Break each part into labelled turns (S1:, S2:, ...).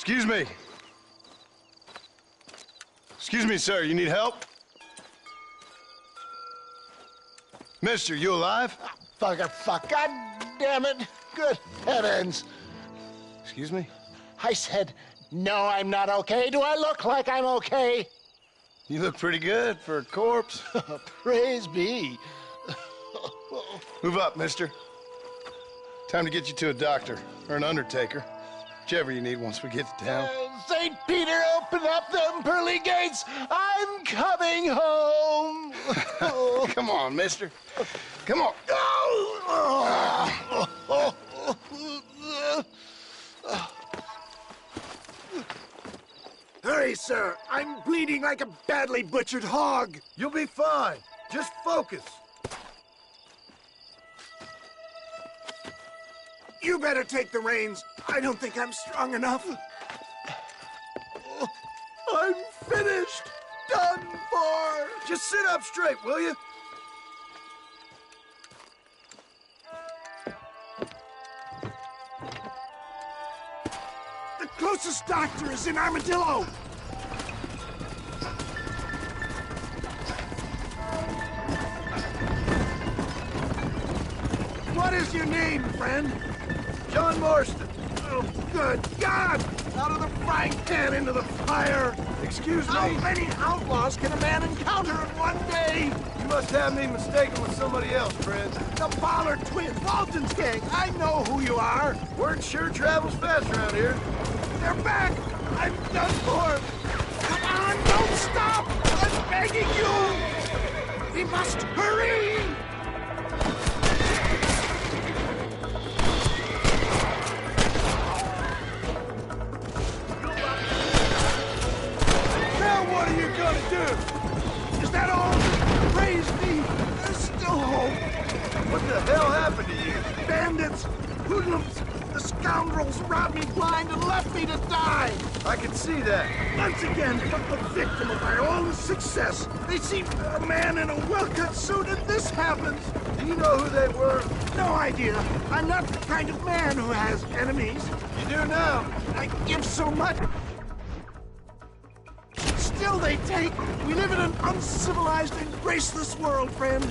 S1: Excuse me. Excuse me, sir. You need help? Mister, you alive?
S2: Fuck. God damn it. Good heavens.
S1: Excuse me?
S2: I said, no, I'm not okay. Do I look like I'm okay?
S1: You look pretty good for a corpse.
S2: Praise be.
S1: Move up, mister. Time to get you to a doctor or an undertaker. Whichever you need once we get to town.
S2: St. Peter, open up them pearly gates. I'm coming home.
S1: Come on, mister. Come on.
S3: Hurry, sir. I'm bleeding like a badly butchered hog.
S1: You'll be fine. Just focus.
S3: You better take the reins. I don't think I'm strong enough. I'm finished. Done for.
S1: Just sit up straight, will you?
S3: The closest doctor is in Armadillo. What is your name, friend?
S1: John Marston.
S3: Oh, good God! Out of the frying pan into the fire!
S1: Excuse
S3: How
S1: me?
S3: many outlaws can a man encounter in one day?
S1: You must have me mistaken with somebody else, friend.
S3: The Ballard twins, Walton's gang. I know who you are.
S1: Word sure travels fast around here.
S3: They're back. I'm done for. Come on, don't stop. I'm begging you. We must hurry.
S1: Now what are you gonna do?
S3: Is that all? Praise me. There's still hope.
S1: What the hell happened to you?
S3: Bandits, hoodlums, the scoundrels robbed me blind and left me to die.
S1: I can see that.
S3: Once again, a victim of my own success. They see a man in a well-cut suit and this happens.
S1: Do you know who they were?
S3: No idea. I'm not the kind of man who has enemies.
S1: You do now.
S3: I give so much. Still they take. We live in an uncivilized and graceless world, friend.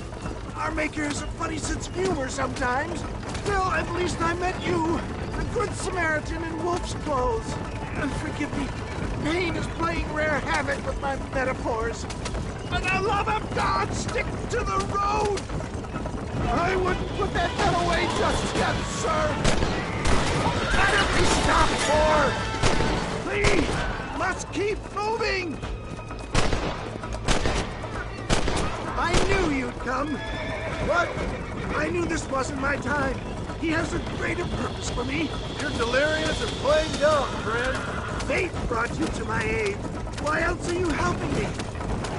S3: Our maker has a funny sense of humor sometimes. Still, at least I met you, the good Samaritan in wolf's clothes. And forgive me, pain is playing rare havoc with my metaphors. For the love of God, stick to the road! I wouldn't put that gun away just yet, sir. Let it be stopped for! Please, must keep moving! I knew you'd come.
S1: What?
S3: I knew this wasn't my time. He has a greater purpose for me.
S1: You're delirious and plain dumb, friend.
S3: Fate brought you to my aid. Why else are you helping me?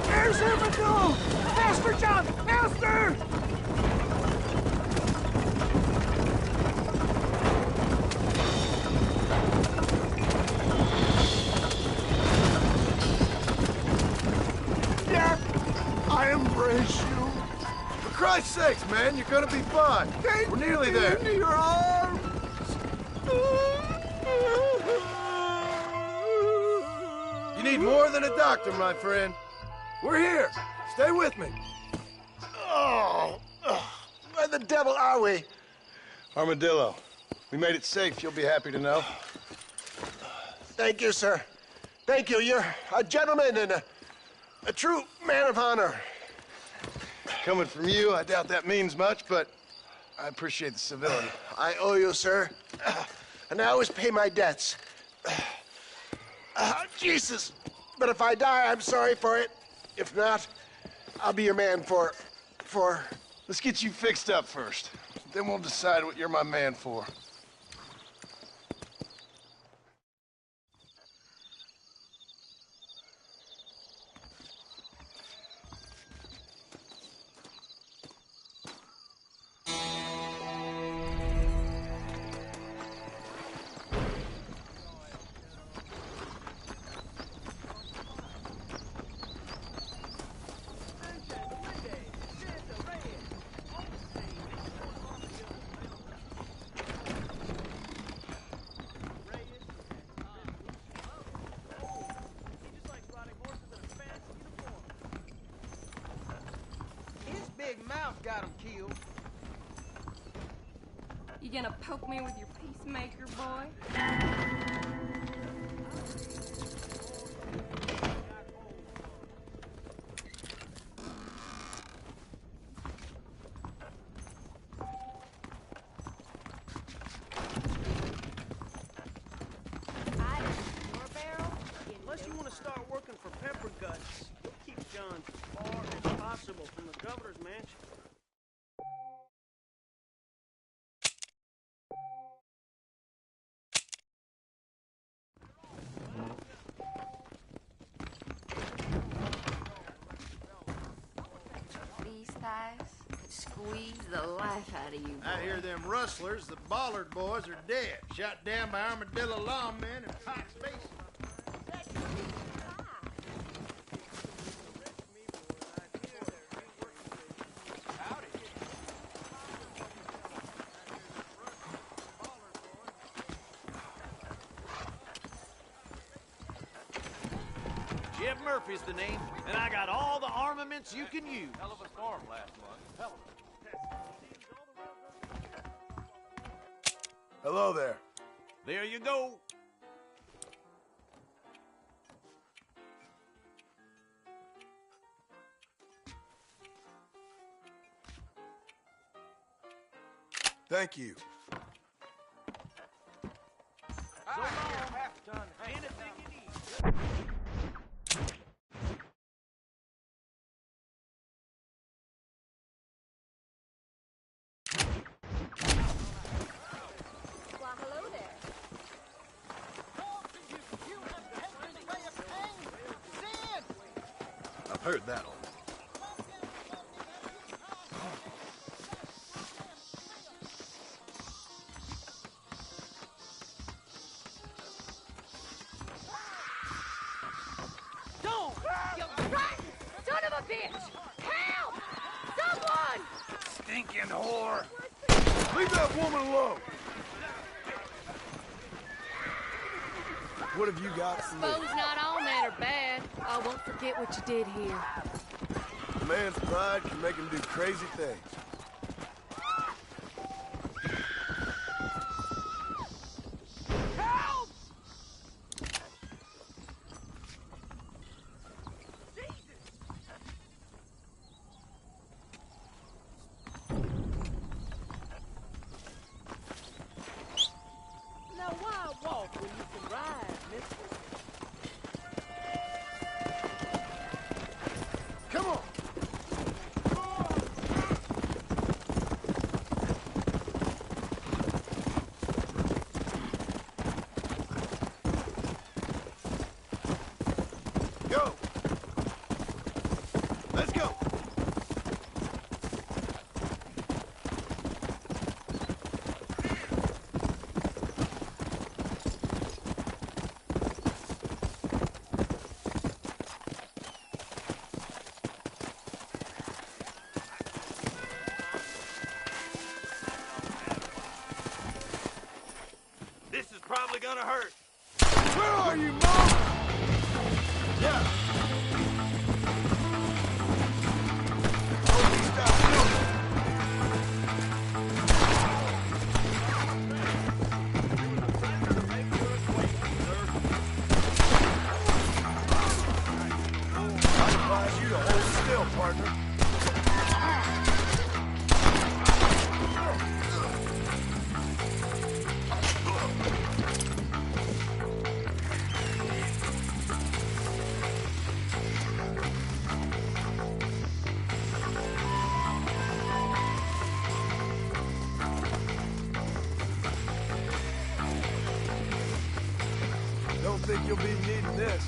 S3: There's Armadillo! Faster, John! Faster! Yeah, I embrace you.
S1: For Christ's sakes, man, you're gonna be fine.
S3: Take
S1: We're nearly
S3: me
S1: there.
S3: into your arms.
S1: You need more than a doctor, my friend. We're here. Stay with me.
S3: Oh, where the devil are we?
S1: Armadillo. We made it safe, you'll be happy to know.
S3: Thank you, sir. Thank you. You're a gentleman and a true man of honor.
S1: Coming from you, I doubt that means much, but I appreciate the civility.
S3: I owe you, sir. And I always pay my debts. Jesus. But if I die, I'm sorry for it. If not, I'll be your man for...
S1: Let's get you fixed up first. Then we'll decide what you're my man for.
S4: got him killed.
S5: You gonna poke me with your peacemaker, boy?
S4: Unless you want to start working for Pepper Guts, keep John as far as possible from the governor's mansion.
S6: These thighs could squeeze the life out of you, boy.
S7: I hear them rustlers, the Bollard boys, are dead. Shot down by armadillo lawmen in Pikes Basin.
S4: Jeff Murphy's the name, and I got all the armaments you can use.
S8: Hell of a storm last month. Hell of a...
S2: Hello there.
S4: There you go.
S2: Thank you.
S4: So long.
S8: half-ton
S4: Anything you need.
S5: Why, hello there.
S2: I've heard that all.
S5: Don't! You rotten son of a bitch! Help! Someone!
S2: Stinking whore! Leave that woman alone! What have you got for me?
S5: Suppose not all men are bad. I won't forget what you did here.
S2: A man's pride can make him do crazy things.
S5: Help!
S4: Now why walk when you can ride, mister?
S2: Come on! Go! Let's go!
S4: This is probably gonna hurt.
S2: Where are you, Mom? Yeah. Oh, stop. I advise you to hold still, partner. Don't think you'll be needing this.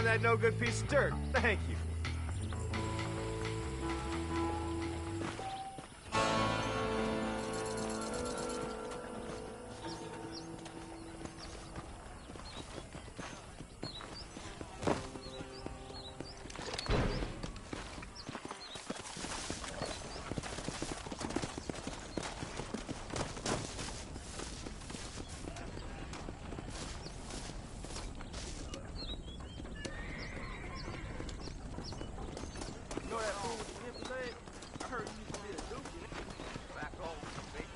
S8: behind that no-good piece of dirt. Thank you.
S4: You know that fool with the nipple leg? I heard he used to be a dookie. Back home, baby.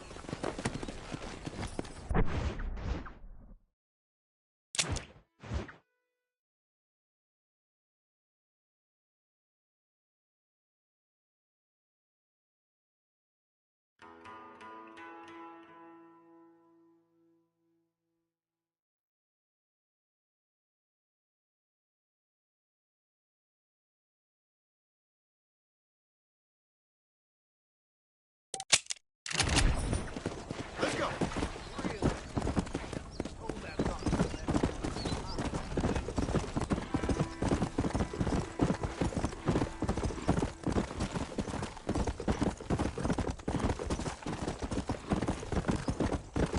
S8: Let's go.
S4: Hold that thought.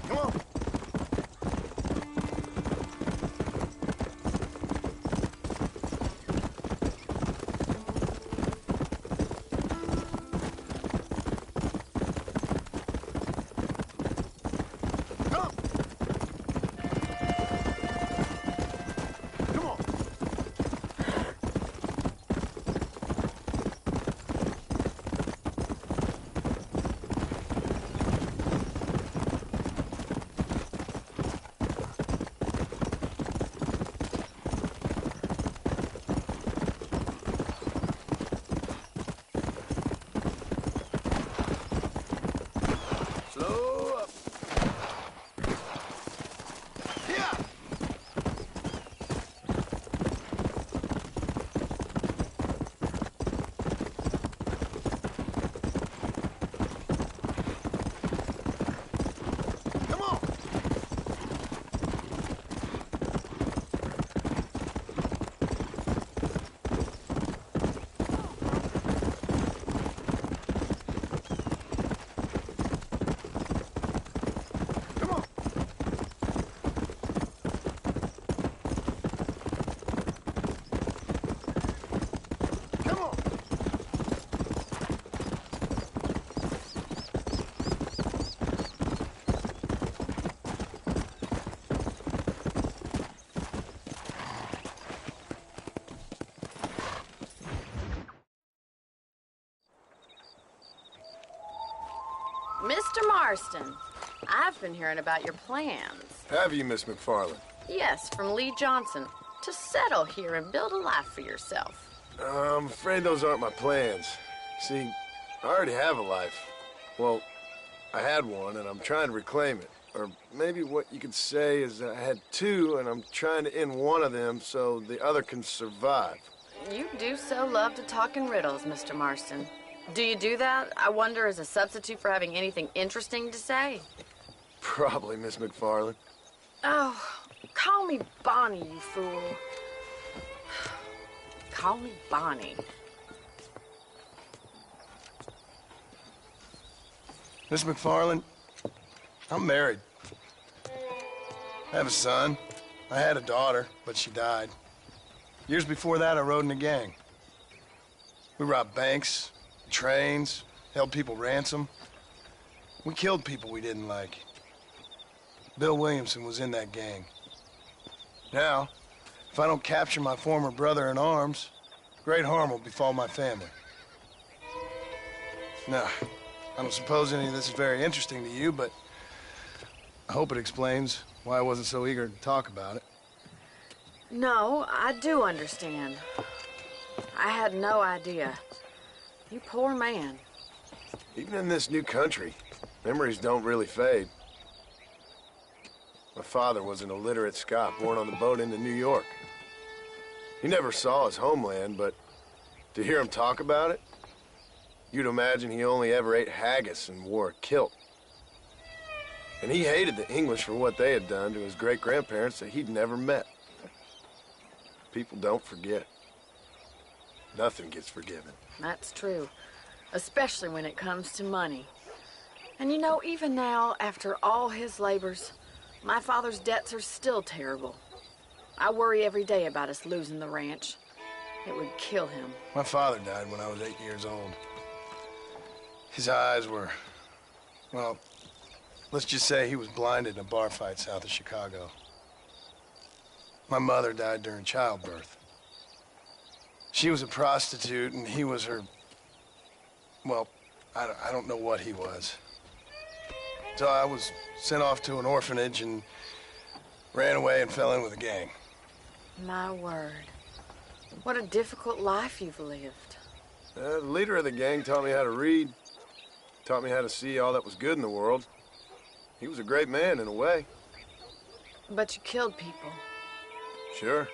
S8: Come on. Come. Come on. Slow up. Yeah. Come on. Come on. Come on.
S6: Mr. Marston, I've been hearing about your plans.
S1: Have you, Miss McFarland?
S6: Yes, from Lee Johnson, to settle here and build a life for yourself.
S1: I'm afraid those aren't my plans. See, I already have a life. Well, I had one, and I'm trying to reclaim it. Or maybe what you could say is that I had two, and I'm trying to end one of them so the other can survive.
S6: You do so love to talk in riddles, Mr. Marston. Do you do that, I wonder, as a substitute for having anything interesting to say?
S1: Probably, Miss McFarland.
S6: Oh, call me Bonnie, you fool. Call me Bonnie.
S1: Miss McFarland, I'm married. I have a son. I had a daughter, but she died. Years before that, I rode in a gang. We robbed banks, trains, held people ransom. We killed people we didn't like. Bill Williamson was in that gang. Now, if I don't capture my former brother in arms, great harm will befall my family. Now, I don't suppose any of this is very interesting to you, but I hope it explains why I wasn't so eager to talk about it.
S6: No, I do understand. I had no idea. You poor man.
S1: Even in this new country, memories don't really fade. My father was an illiterate Scot born on the boat into New York. He never saw his homeland, but to hear him talk about it, you'd imagine he only ever ate haggis and wore a kilt. And he hated the English for what they had done to his great-grandparents that he'd never met. People don't forget. Nothing gets forgiven.
S6: That's true, especially when it comes to money. And you know, even now, after all his labors, my father's debts are still terrible. I worry every day about us losing the ranch. It would kill him.
S1: My father died when I was 8 years old. His eyes were, well, let's just say he was blinded in a bar fight south of Chicago. My mother died during childbirth. She was a prostitute and he was her, well, I don't know what he was. So I was sent off to an orphanage and ran away and fell in with a gang.
S6: My word. What a difficult life you've lived.
S1: The leader of the gang taught me how to read, taught me how to see all that was good in the world. He was a great man in a way.
S6: But you killed people.
S1: Sure.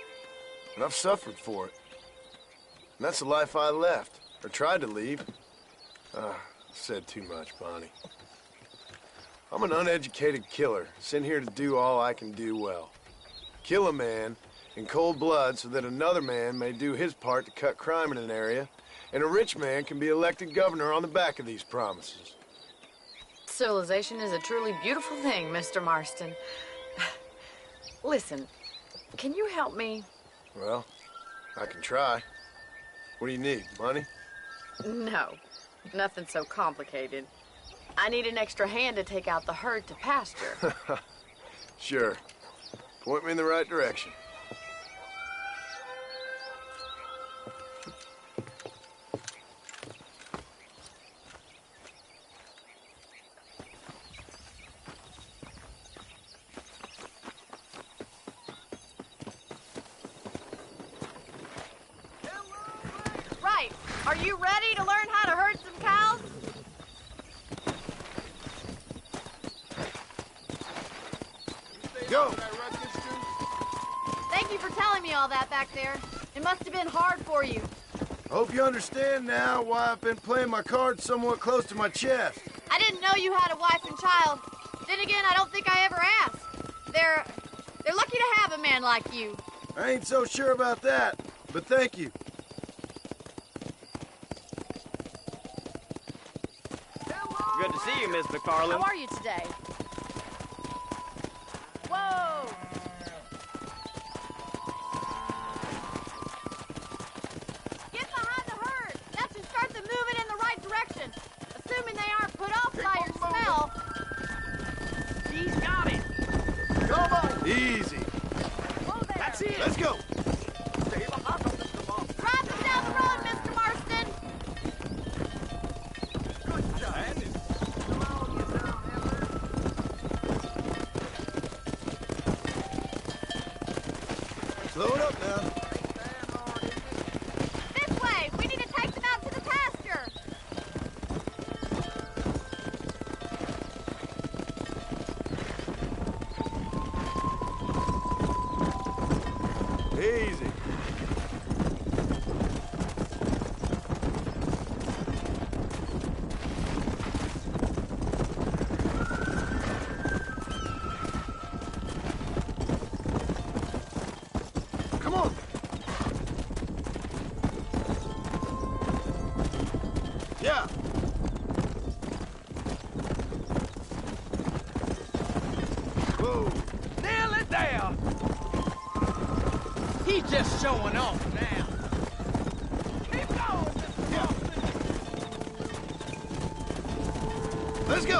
S1: And I've suffered for it. And that's the life I left, or tried to leave. I've said too much, Bonnie. I'm an uneducated killer, sent here to do all I can do well. Kill a man in cold blood so that another man may do his part to cut crime in an area, and a rich man can be elected governor on the back of these promises.
S6: Civilization is a truly beautiful thing, Mr. Marston. Listen, can you help me?
S1: Well, I can try. What do you need, money?
S6: No, nothing so complicated. I need an extra hand to take out the herd to pasture.
S1: Sure. Point me in the right direction.
S6: Right. Are you ready to learn how to herd some cows?
S1: Go!
S5: Thank you for telling me all that back there. It must have been hard for you.
S1: Hope you understand now why I've been playing my cards somewhat close to my chest.
S5: I didn't know you had a wife and child. Then again, I don't think I ever asked. They're lucky to have a man like you.
S1: I ain't so sure about that, but thank you.
S4: Good to see you, Miss McFarland.
S5: How are you today? Whoa! Get behind the herd. That should start them moving in the right direction. Assuming they aren't put off by your smell.
S4: He's got it.
S1: Come on! Easy.
S5: Whoa there.
S4: That's it.
S1: Let's go.
S5: Drive them down the road, Mr. Marston.
S1: Slow it up now.
S5: This way. We need to take them out to the pasture.
S1: Easy. Come on. Yeah. Whoa.
S4: Nail it down. He's just showing off now. Keep going, Mr. Marston.
S1: Let's go.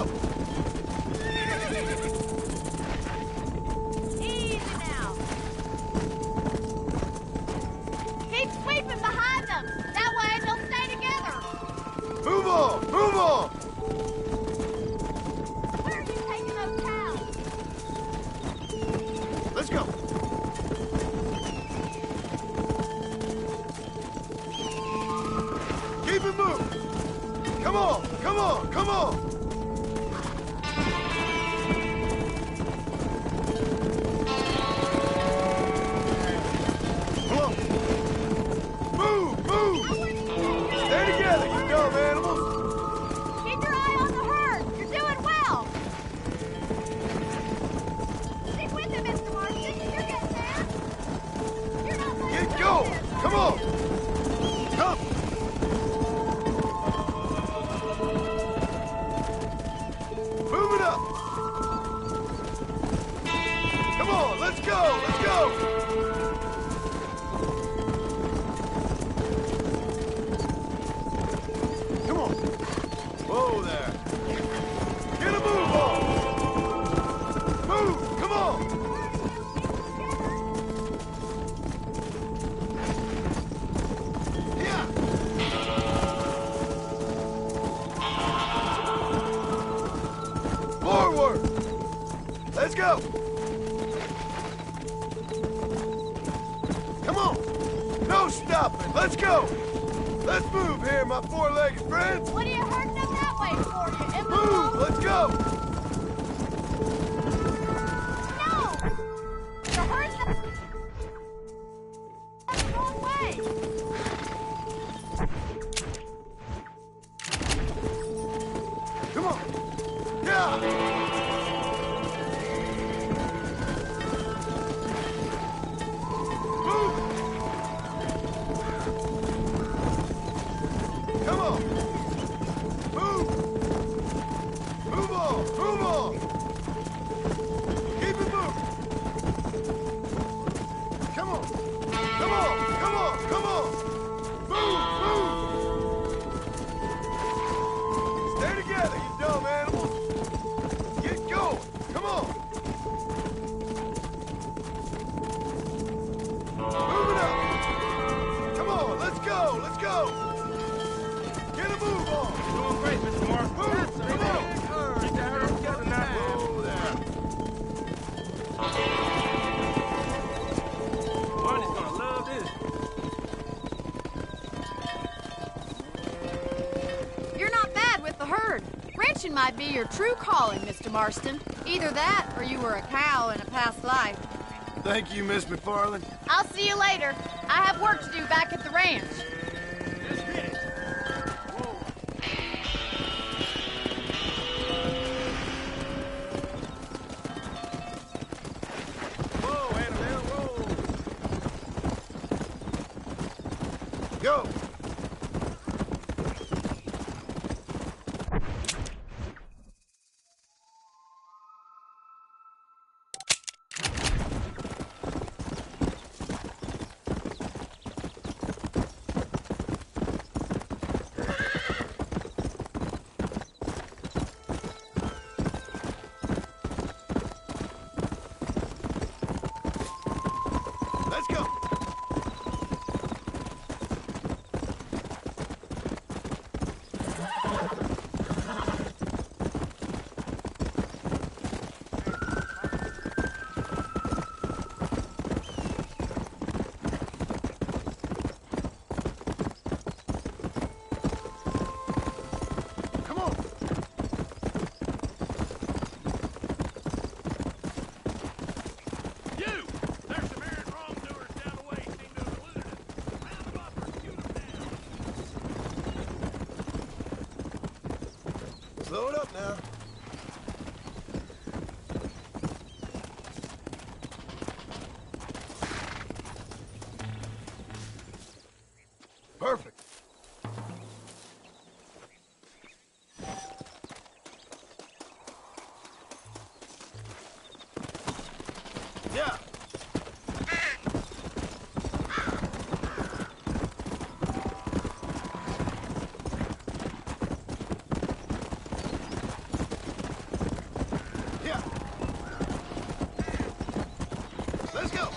S5: Easy now. Keep sweeping behind them. That way they'll stay together.
S1: Move on. Move on.
S5: Where are you taking those cows?
S1: Let's go. Keep it moving. Come on. Come on. Come on.
S8: up! Come on, let's go! Let's go! Come on! Whoa there! Get a move on! Move! Come on! Yeah! Forward! Let's go! Come on! No stopping! Let's go! Let's move here, my four-legged friends!
S5: What are you hurting them that way for, you
S8: Move!
S5: imbecile?
S8: Let's go!
S5: No! You're hurting them the wrong way.
S8: Come on! Yeah! Move! Come on! Move! Move on! Move on! Keep it moving! Come on! Come on! Come on! Come on! Move! Move! Stay together, you dumb animals! Get going! Come on! Move it up! Come on, let's go! Let's go! Get a move on!
S4: Doing great, Mr. Mark.
S8: Move! Come on! Whoa there!
S4: Barney's gonna love this.
S5: You're not bad with the herd. Ranching might be your true calling, Mr. Marston. Either that, or you were a cow in a past life.
S1: Thank you, Miss McFarland.
S5: I'll see you later. I have work to do back at the ranch.
S4: Just hit it. Whoa.
S7: Whoa, Annabelle, whoa.
S8: Go! Let's go! Come on!
S7: You! There's some errant wrongdoers down the way seem to have eluded us. Round them up or shoot them down.
S8: Slow it up now. Perfect. Yeah. Yeah. Let's go.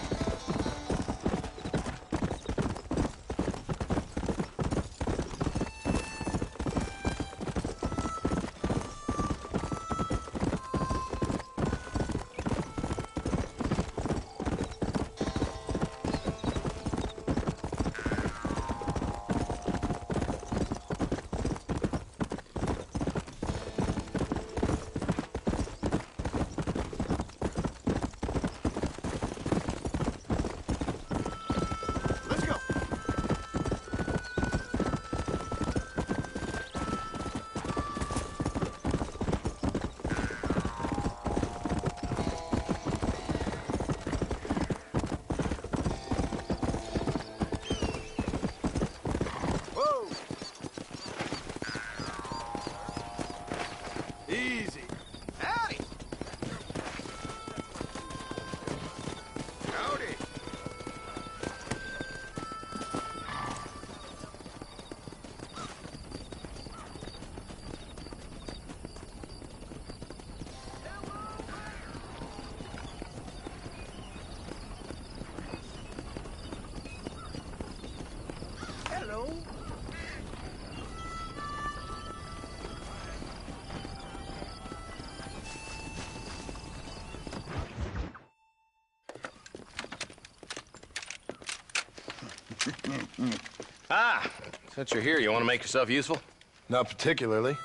S9: Ah, since you're here, you want to make yourself useful?
S1: Not particularly.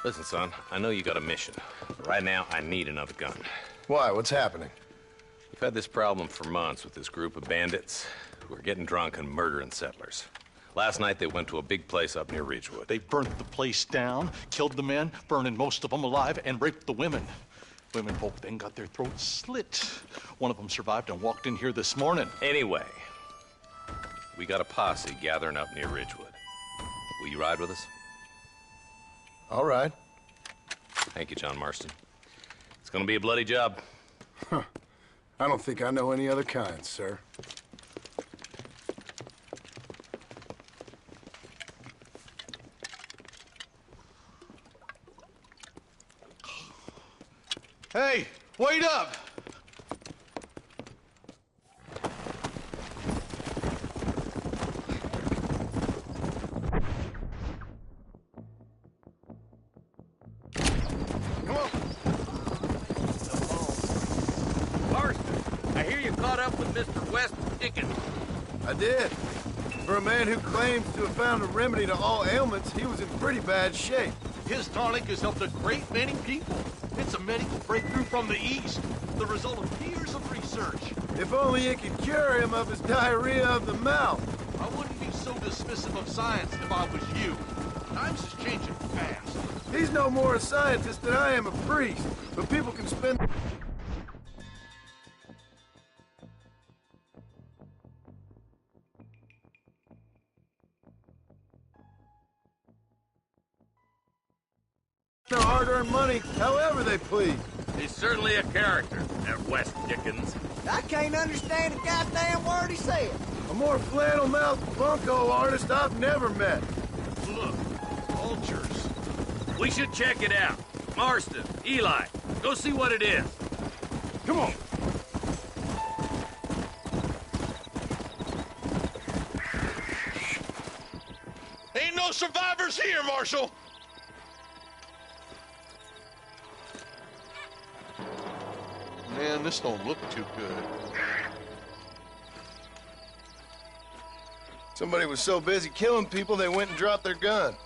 S9: Listen, son, I know you got a mission. But right now, I need another gun.
S1: Why? What's happening?
S9: We've had this problem for months with this group of bandits who are getting drunk and murdering settlers. Last night, they went to a big place up near Ridgewood.
S10: They burnt the place down, killed the men, burning most of them alive, and raped the women. Women folk then got their throats slit. One of them survived and walked in here this morning.
S9: Anyway, we got a posse gathering up near Ridgewood. Will you ride with us?
S1: All right.
S9: Thank you, John Marston. It's gonna be a bloody job.
S1: Huh. I don't think I know any other kind, sir.
S10: Hey, wait up!
S1: Come on.
S11: Marston, I hear you caught up with Mr. West Dickens.
S1: I did. For a man who claims to have found a remedy to all ailments, he was in pretty bad shape.
S10: His tonic has helped a great many people. It's a medical breakthrough from the East, the result of years of research.
S1: If only it could cure him of his diarrhea of the mouth.
S10: I wouldn't be so dismissive of science if I was you. Times is changing fast.
S1: He's no more a scientist than I am a priest, but people can spend... their hard-earned money however they please.
S11: He's certainly a character, that West Dickens.
S12: I can't understand a goddamn word he said.
S1: A more flannel-mouthed bunco artist I've never met.
S10: Look, vultures.
S11: We should check it out. Marston, Eli, go see what it is.
S1: Come on.
S10: Ain't no survivors here, Marshal! Man, this don't look too good.
S1: Somebody was so busy killing people, they went and dropped their gun.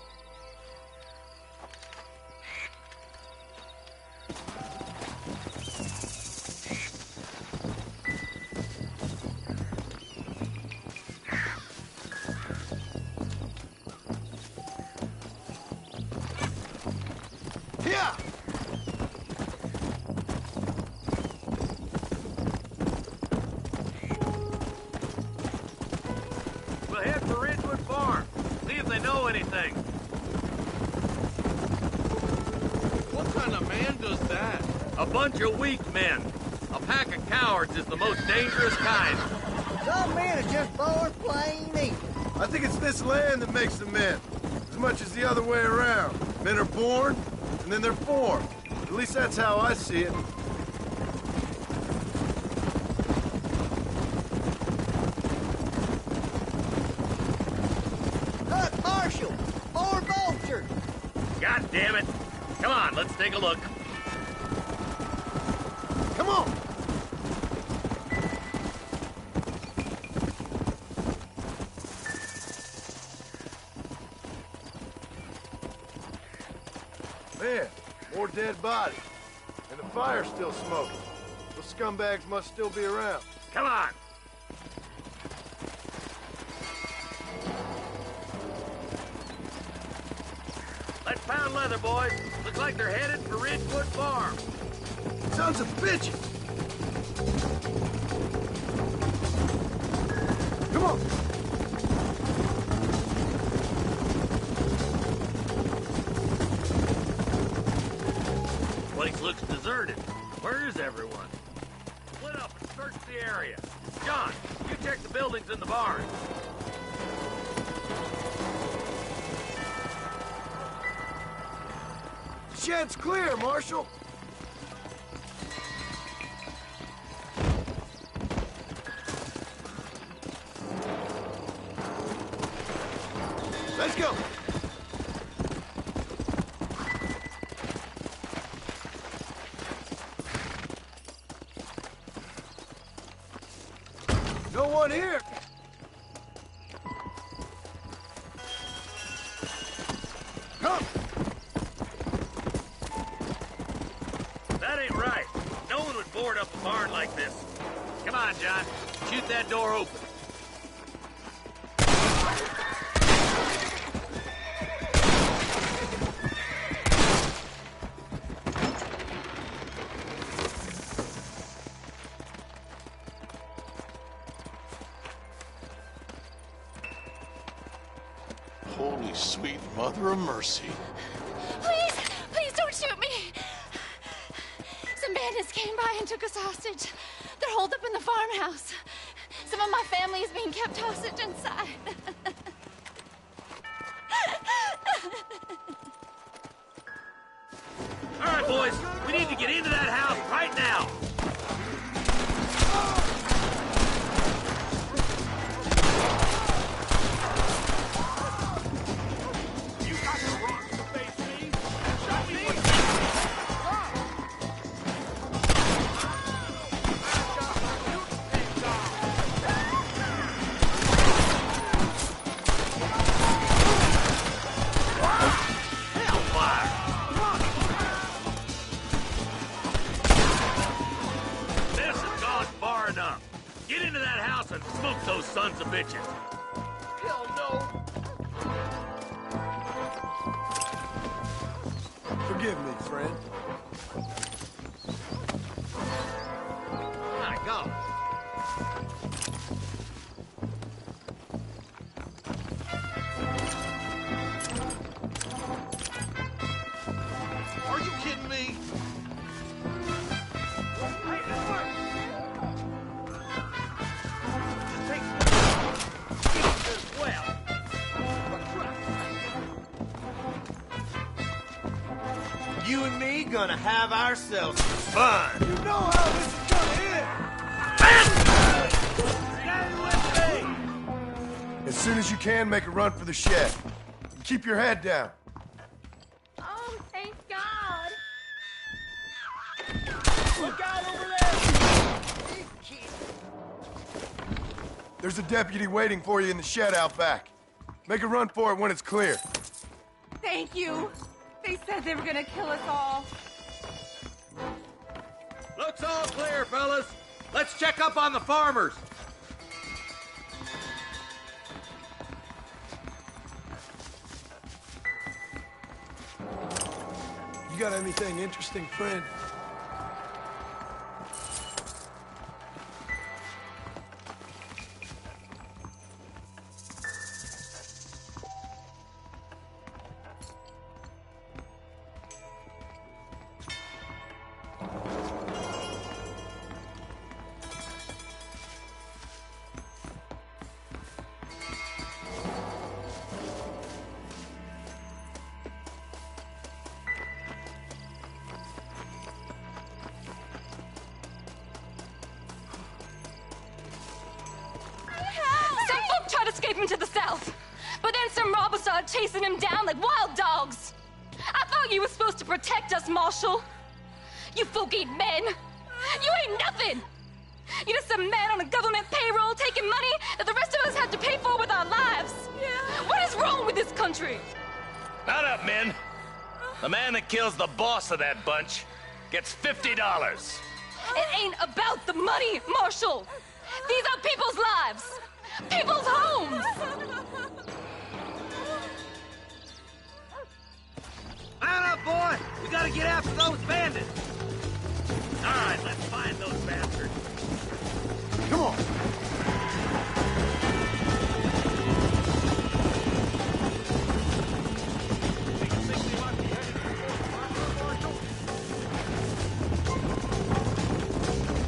S1: Yeah!
S11: We'll head for Ridgewood Farm. See if they know anything.
S10: What kind of man does that?
S11: A bunch of weak men. A pack of cowards is the most dangerous kind.
S12: Some men are just born plain evil.
S1: I think it's this land that makes them men, as much as the other way around. Men are born, and then they're formed. At least that's how I see it.
S12: Look, Marshal, more vultures.
S11: God damn it. Come on, let's take a look.
S1: Come on! Man, more dead bodies. And the fire's still smoking. Those scumbags must still be around.
S11: Come on. Let's pound leather, boys. Looks like they're headed for Ridgewood Farm.
S1: Sons of bitches! Come on!
S11: Place looks deserted. Where is everyone? Split up and search the area. John, you check the buildings in the barn.
S1: Shed's clear, Marshal! Let's go! No one here!
S11: board up a barn like this. Come on, John. Shoot that door open.
S10: Holy sweet mother of mercy.
S13: Please, please don't shoot me. Some bandits came by and took us hostage. They're holed up in the farmhouse. Some of my family is being kept hostage inside.
S11: All right, boys. We need to get into that house right now. Get into that house and smoke those sons of bitches.
S8: Hell no.
S1: Forgive me, friend.
S11: My God.
S8: Are you kidding me?
S2: You and me gonna have ourselves some fun.
S8: You know how this is gonna end.
S1: As soon as you can, make a run for the shed. Keep your head down.
S5: Oh, thank God.
S8: Look out over there!
S1: There's a deputy waiting for you in the shed out back. Make a run for it when it's clear.
S14: Thank you. They said they were gonna kill us all.
S11: Looks all clear, fellas. Let's check up on the farmers.
S1: You got anything interesting, friend?
S13: Some folk tried escaping to the south, but then some robbers started chasing him down like wild dogs. I thought you were supposed to protect us, Marshal. You folk ain't men. You ain't nothing. You're just some man on a government payroll taking money that the rest of us have to pay for with our lives. What is wrong with this country?
S9: Not up, men. The man that kills the boss of that bunch gets $50.
S13: It ain't about the money, Marshal. These are people's lives, people's homes.
S11: Man up, boy! We gotta get after those bandits! All right, let's find those bastards.
S1: Come on!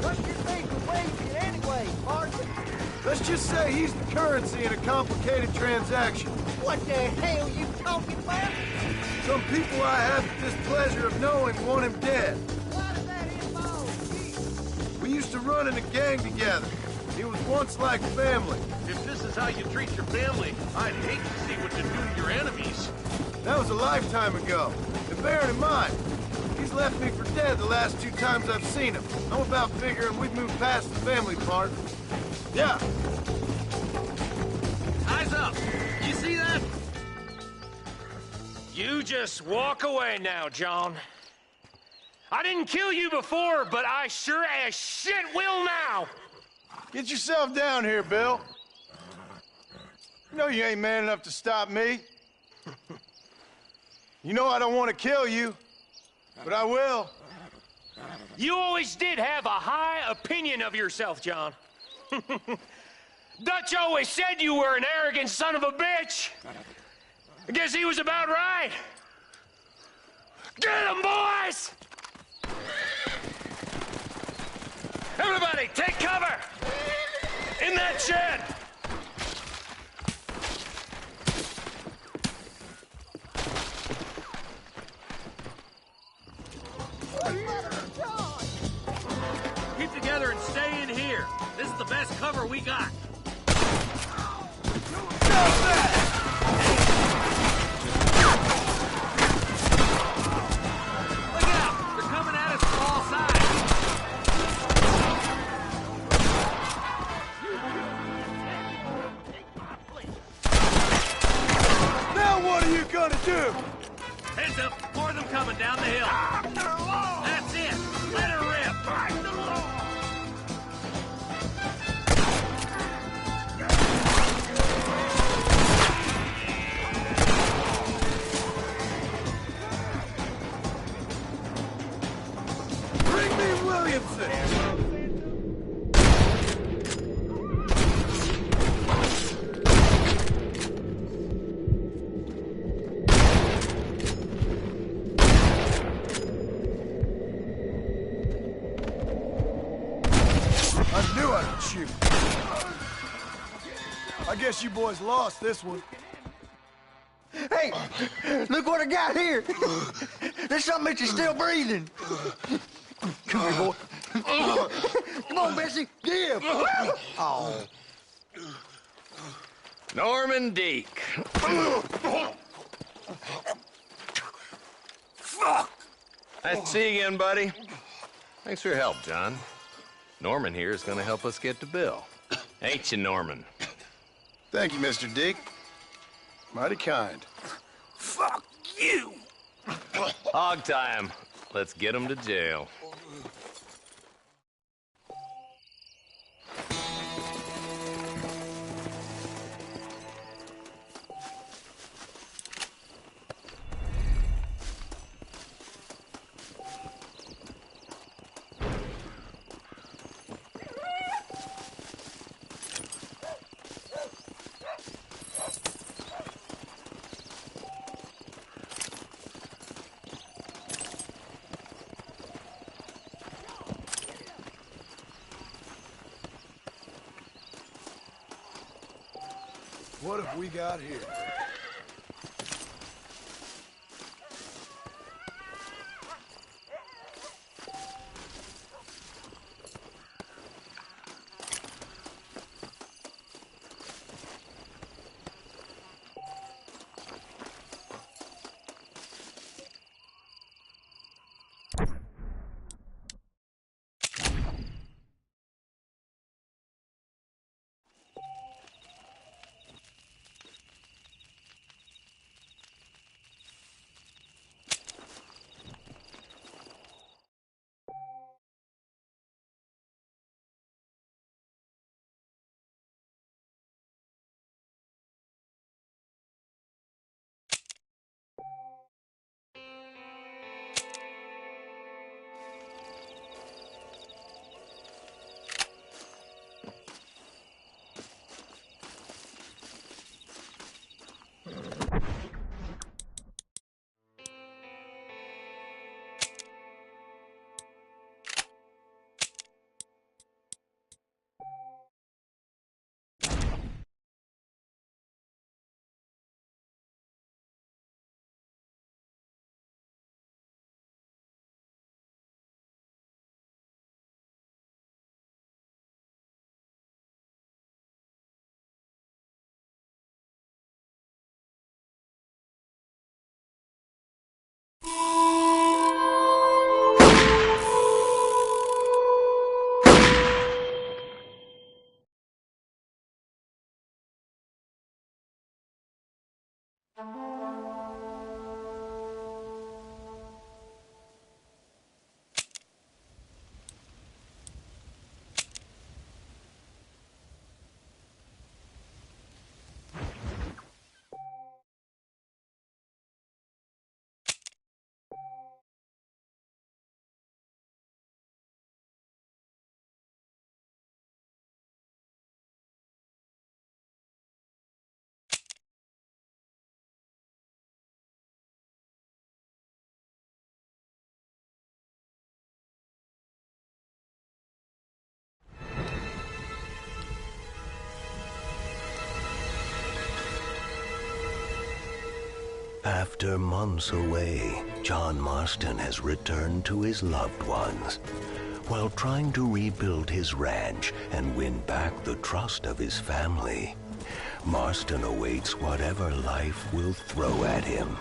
S12: What do you think of waging anyway, Martin?
S1: Let's just say he's the currency in a complicated transaction.
S12: What the hell you talking about?
S1: Some people I have the displeasure of knowing want him dead.
S12: Why does that involve?
S1: We used to run in a gang together. He was once like family.
S8: If this is how you treat your family, I'd hate to see what you do to your enemies.
S1: That was a lifetime ago. And bearing in mind, he's left me for dead the last 2 times I've seen him. I'm about figuring we've moved past the family part. Yeah.
S11: Eyes up! You see that?
S15: You just walk away now, John. I didn't kill you before, but I sure as shit will now!
S8: Get yourself down here, Bill. You know you ain't man enough to stop me. You know I don't want to kill you, but I will.
S15: You always did have a high opinion of yourself, John. Dutch always said you were an arrogant son of a bitch. I guess he was about right. Get him, boys! Everybody, take cover! In that shed!
S11: Keep together and stay in here. This is the best cover we got. Look out! They're coming at us from all sides.
S8: Now what are you gonna do?
S11: Heads up, more of them coming down the hill. That's it. Let her rip.
S8: Bring me Williamson! I knew I could shoot. I guess you boys lost this one.
S12: Hey, look what I got here. There's something that you're still breathing. Come here, boy. Come on, Bessie. Give. Oh.
S9: Norman Deek.
S12: Fuck!
S9: Nice to see you again, buddy. Thanks for your help, John. Norman here is gonna help us get to Bill. Ain't you, Norman?
S1: Thank you, Mr. Deek. Mighty kind.
S12: Fuck you!
S9: Hog time. Let's get him to jail.
S1: What have we got here?
S16: After months away, John Marston has returned to his loved ones. While trying to rebuild his ranch and win back the trust of his family, Marston awaits whatever life will throw at him.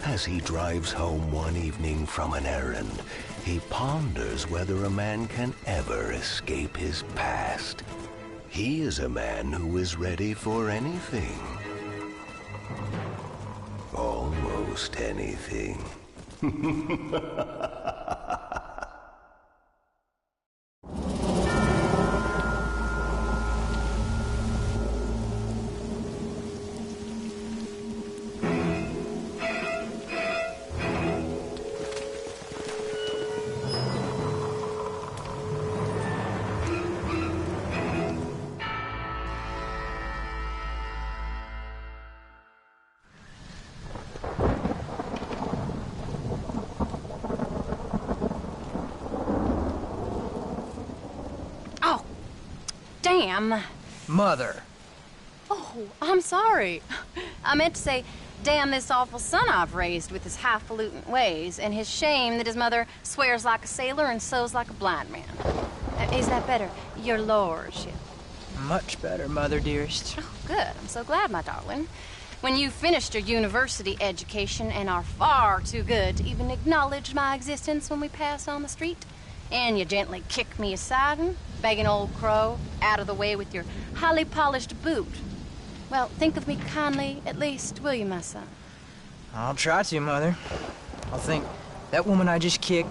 S16: As he drives home one evening from an errand, he ponders whether a man can ever escape his past. He is a man who is ready for anything. Almost anything.
S17: Damn.
S18: Mother.
S17: Oh, I'm sorry. I meant to say, damn this awful son I've raised with his highfalutin ways and his shame that his mother swears like a sailor and sews like a blind man. Is that better, your lordship?
S18: Much better, Mother dearest.
S17: Oh, good. I'm so glad, my darling. When you've finished your university education and are far too good to even acknowledge my existence when we pass on the street, and you gently kick me aside and begging old crow out of the way with your highly polished boot. Well, think of me kindly, at least, will you, my son?
S18: I'll try to, Mother. I'll think, that woman I just kicked,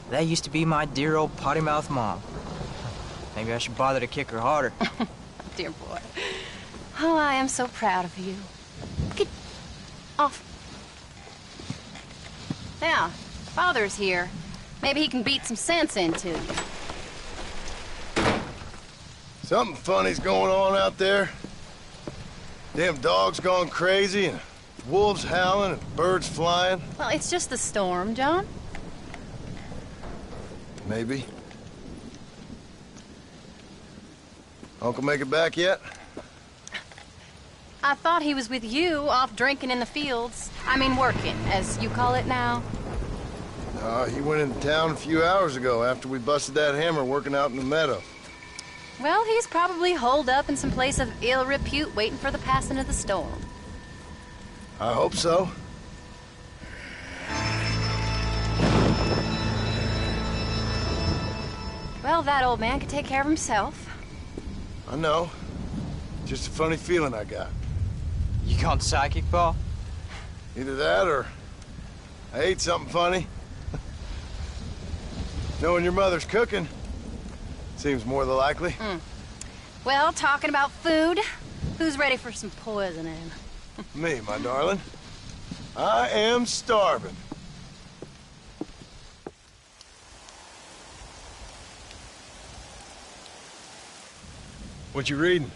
S18: that used to be my dear old potty-mouthed mom. Maybe I should bother to kick her harder.
S17: Dear boy. Oh, I am so proud of you. Get off. Now, Father's here. Maybe he can beat some sense into you.
S1: Something funny's going on out there. Damn dogs gone crazy and wolves howling and birds flying.
S17: Well, it's just the storm, John.
S1: Maybe. Uncle make it back yet?
S17: I thought he was with you, off drinking in the fields. I mean working, as you call it now.
S1: He went into town a few hours ago after we busted that hammer working out in the meadow.
S17: Well, he's probably holed up in some place of ill repute waiting for the passing of the storm.
S1: I hope so.
S17: Well, that old man can take care of himself.
S1: I know. Just a funny feeling I got.
S18: You gone psychic, Pa?
S1: Either that or I ate something funny. Knowing your mother's cooking seems more than likely.
S17: Well, talking about food, who's ready for some poisoning?
S1: Me, my darling. I am starving. What you reading?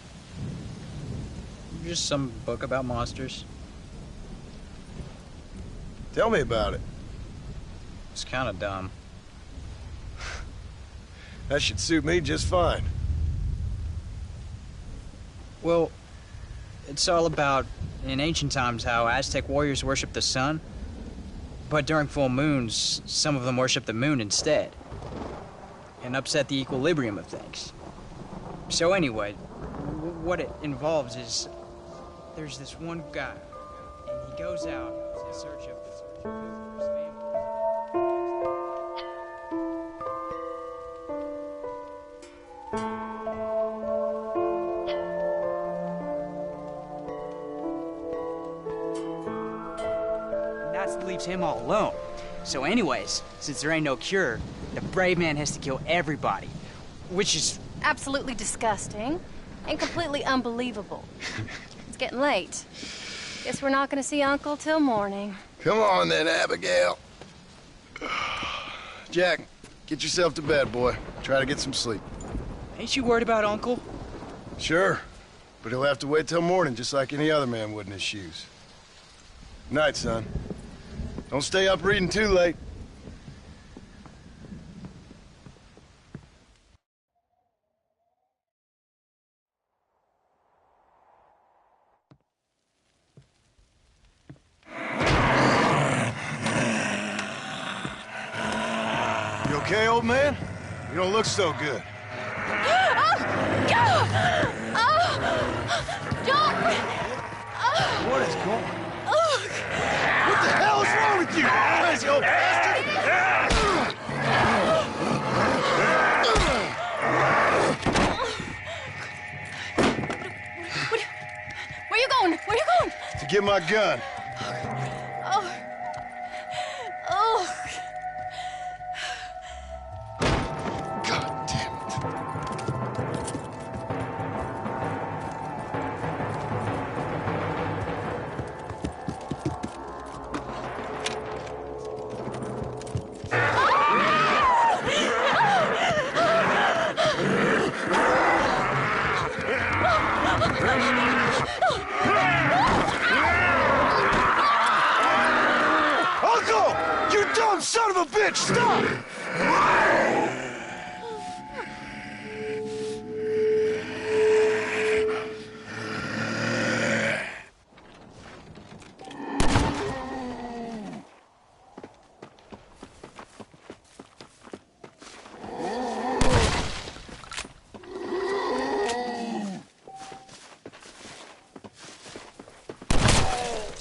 S18: Just some book about monsters.
S1: Tell me about it.
S18: It's kind of dumb.
S1: That should suit me just fine.
S18: Well, it's all about, in ancient times, how Aztec warriors worshiped the sun. But during full moons, some of them worshiped the moon instead. And upset the equilibrium of things. So anyway, what it involves is, there's this one guy, and he goes out in search of food for his family. And that leaves him all alone. So anyways, since there ain't no cure, the brave man has to kill everybody, which is
S17: absolutely disgusting and completely unbelievable. It's getting late. Guess we're not gonna see Uncle till morning.
S1: Come on then, Abigail. Jack, get yourself to bed, boy. Try to get some sleep.
S18: Ain't you worried about Uncle?
S1: Sure, but he'll have to wait till morning just like any other man would in his shoes. Night, son. Don't stay up reading too late. okay, old man? You don't look so good. What is going on? What the hell is wrong with you, crazy old bastard?
S17: Where you going? Where you going?
S1: To get my gun.
S17: Oh. Oh.
S1: God damn it. Uncle! You dumb son of a bitch! Stop!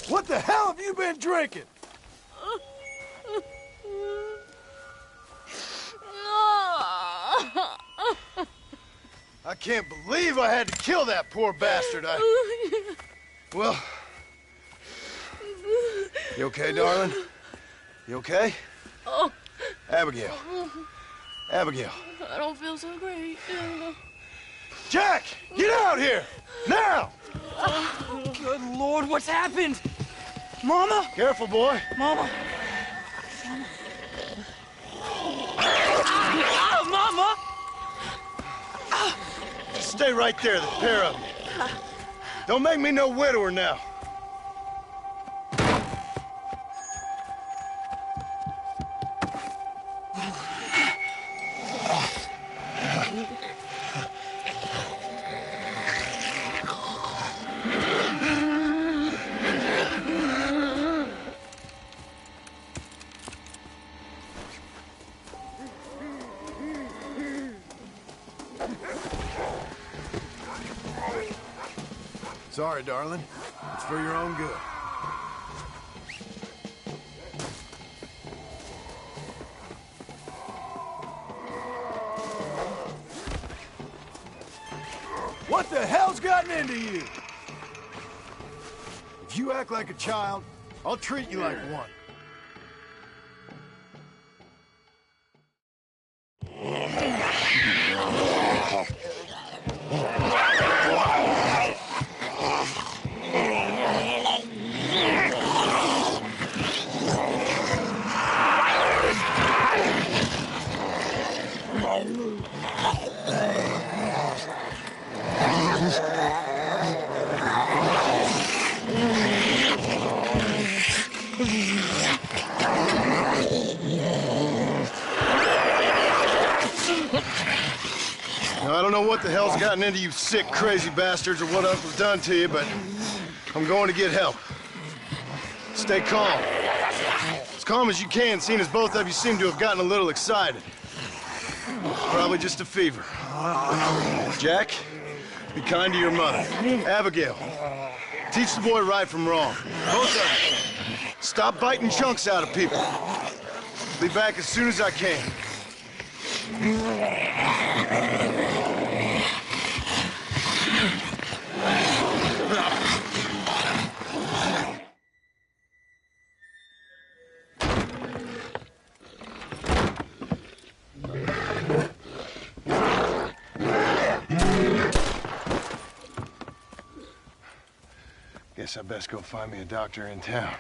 S1: What the hell have you been drinking? I can't believe I had to kill that poor bastard. Well... You okay, darling? You okay?
S13: Oh.
S1: Abigail. Abigail.
S13: I don't feel so great.
S1: Jack! Get out here! Now!
S18: Good Lord, what's happened? Mama?
S1: Careful, boy.
S18: Mama. Mama!
S1: Just stay right there, the pair of you. Don't make me no widower now. Sorry, darling. It's for your own good. What the hell's gotten into you? If you act like a child, I'll treat you like one. Now, I don't know what the hell's gotten into you sick, crazy bastards or what Uncle's done to you, but I'm going to get help. Stay calm. As calm as you can, seeing as both of you seem to have gotten a little excited. Probably just a fever. Jack, be kind to your mother. Abigail, teach the boy right from wrong. Both of you. Stop biting chunks out of people. Be back as soon as I can. Guess I best go find me a doctor in town.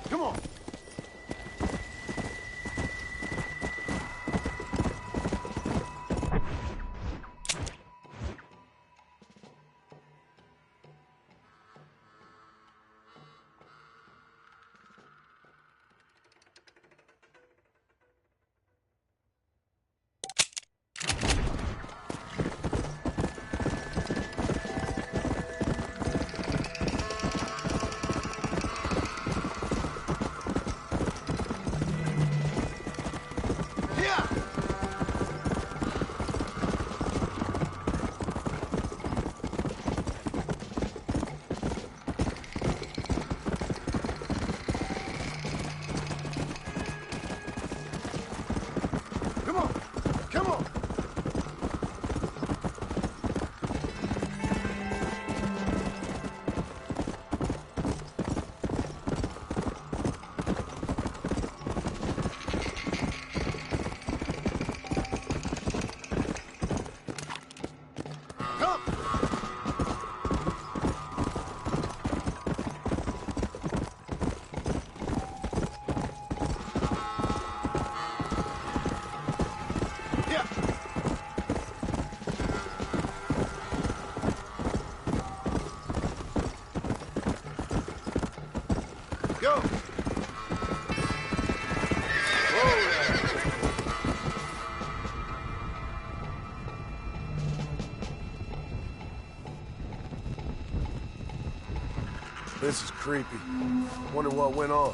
S1: Come on.
S8: Come on, come on. Go! This is creepy. Wonder what went on.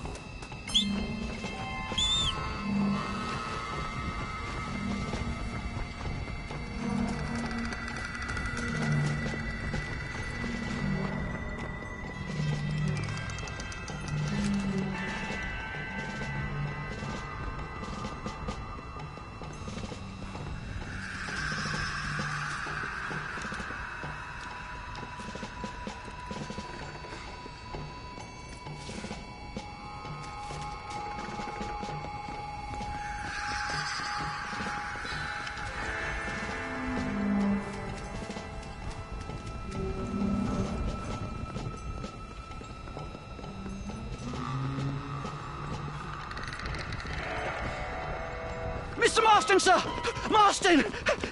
S3: Mr. Marston, sir! Marston!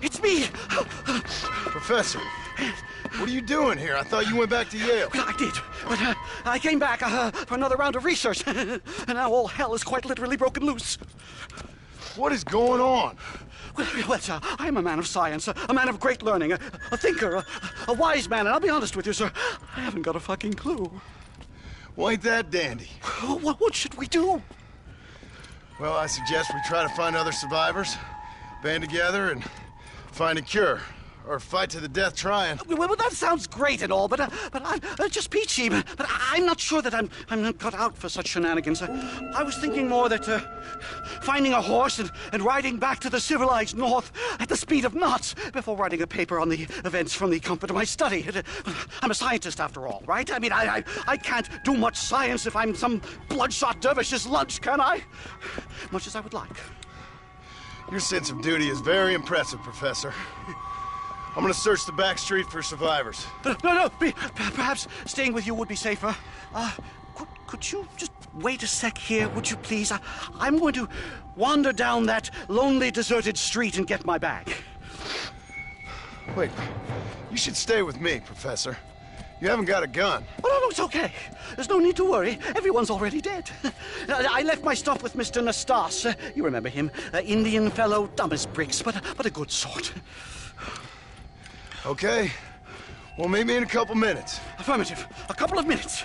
S3: It's me!
S1: Professor, what are you doing here? I thought you went back to Yale.
S3: I did, but I came back for another round of research, and now all hell is quite literally broken loose.
S1: What is going on?
S3: Well, sir, I'm a man of science, a man of great learning, a thinker, a wise man, and I'll be honest with you, sir, I haven't got a fucking clue.
S1: Well, ain't that dandy?
S3: What should we do?
S1: Well, I suggest we try to find other survivors, band together, and find a cure. Or fight to the death trying.
S3: Well, that sounds great and all, but I'm just peachy. But I'm not sure that I'm not cut out for such shenanigans. I was thinking more that finding a horse and riding back to the civilized north at the speed of knots before writing a paper on the events from the comfort of my study. I'm a scientist after all, right? I mean, I can't do much science if I'm some bloodshot dervish's lunch, can I? Much as I would like.
S1: Your sense of duty is very impressive, Professor. I'm gonna search the back street for survivors.
S3: No, perhaps staying with you would be safer. Could you just wait a sec here, would you please? I'm going to wander down that lonely, deserted street and get my bag.
S1: Wait, you should stay with me, Professor. You haven't got a gun.
S3: Oh, no, it's okay. There's no need to worry. Everyone's already dead. I left my stuff with Mr. Nastas. You remember him. Indian fellow, dumb as bricks, but a good sort.
S1: Okay. Well, meet me in a couple minutes.
S3: Affirmative. A couple of minutes.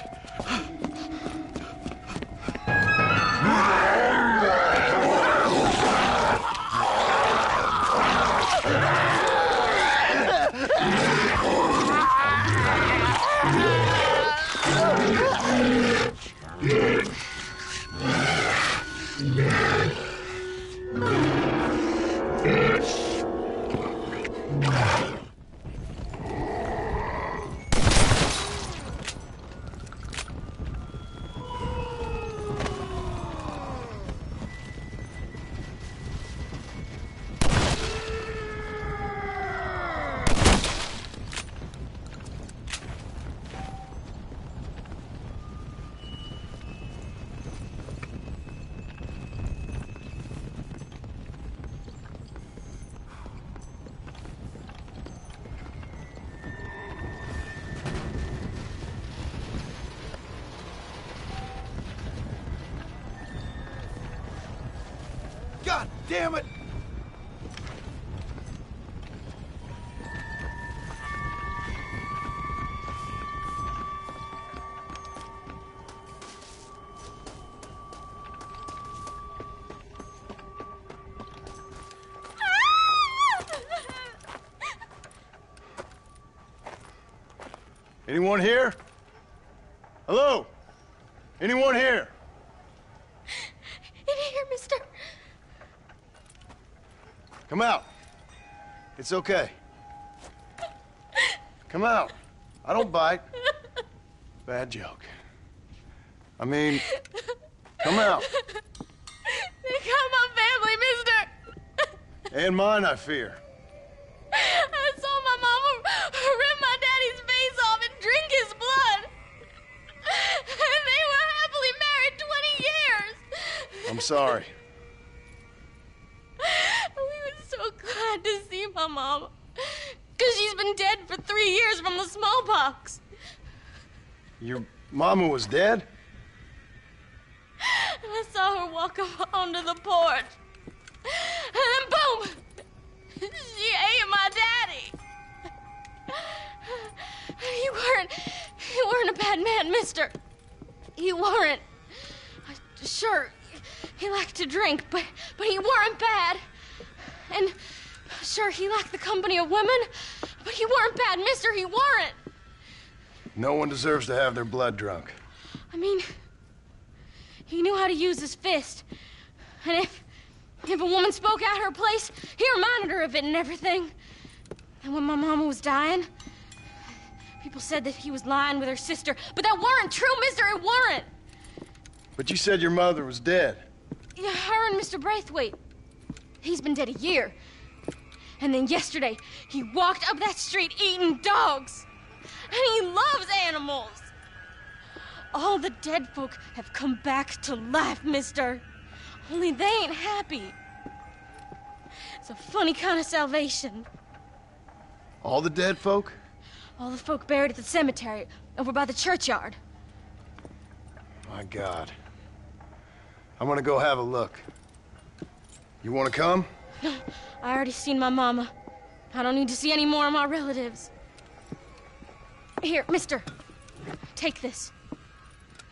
S8: God damn it!
S1: Anyone here? Hello? Anyone here?
S13: In here, mister.
S1: Come out. It's okay. Come out. I don't bite. Bad joke. I mean, come out.
S13: They got my family, mister.
S1: And mine, I fear.
S13: I saw my mama rip my daddy's face off and drink his blood. And they were happily married 20 years.
S1: I'm sorry.
S13: We were so glad to see my mama. Because she's been dead for 3 years from the smallpox.
S1: Your mama was dead?
S13: And I saw her walk up onto the porch. And then boom! She ate my daddy. You weren't a bad man, mister. You weren't. Sure, he liked to drink, but he weren't bad. And sure, he liked the company of women, but he weren't bad, mister. He weren't.
S1: No one deserves to have their blood drunk.
S13: I mean, he knew how to use his fist. And if a woman spoke out her place, he reminded her of it and everything. And when my mama was dying, people said that he was lying with her sister, but that weren't true, mister. It weren't.
S1: But you said your mother was dead.
S13: Yeah, her and Mr. Braithwaite. He's been dead a year. And then yesterday, he walked up that street eating dogs. And he loves animals. All the dead folk have come back to life, mister. Only they ain't happy. It's a funny kind of salvation.
S1: All the dead folk?
S13: All the folk buried at the cemetery over by the churchyard.
S1: My God. I'm gonna go have a look. You wanna come?
S13: No, I already seen my mama. I don't need to see any more of my relatives. Here, mister. Take this.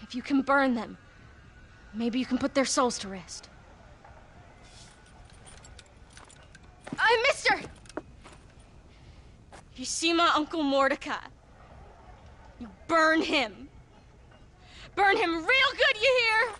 S13: If you can burn them, maybe you can put their souls to rest. Mister! You see my Uncle Mordecai? You burn him. Burn him real good, you hear?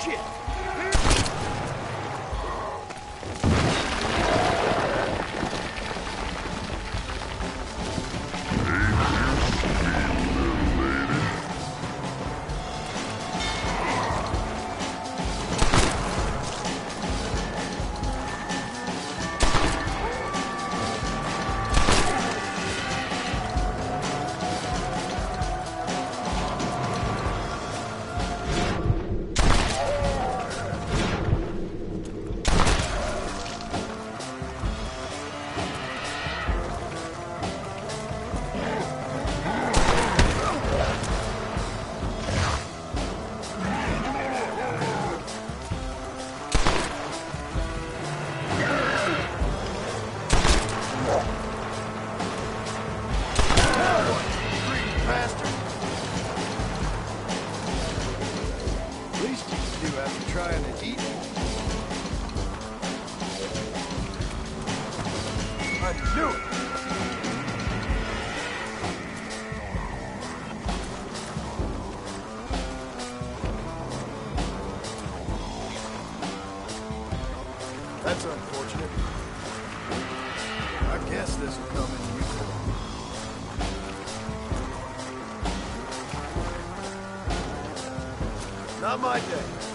S3: Shit!
S1: Least you can do after trying to eat me. I knew it! That's unfortunate. I guess this will come in useful. Not my day.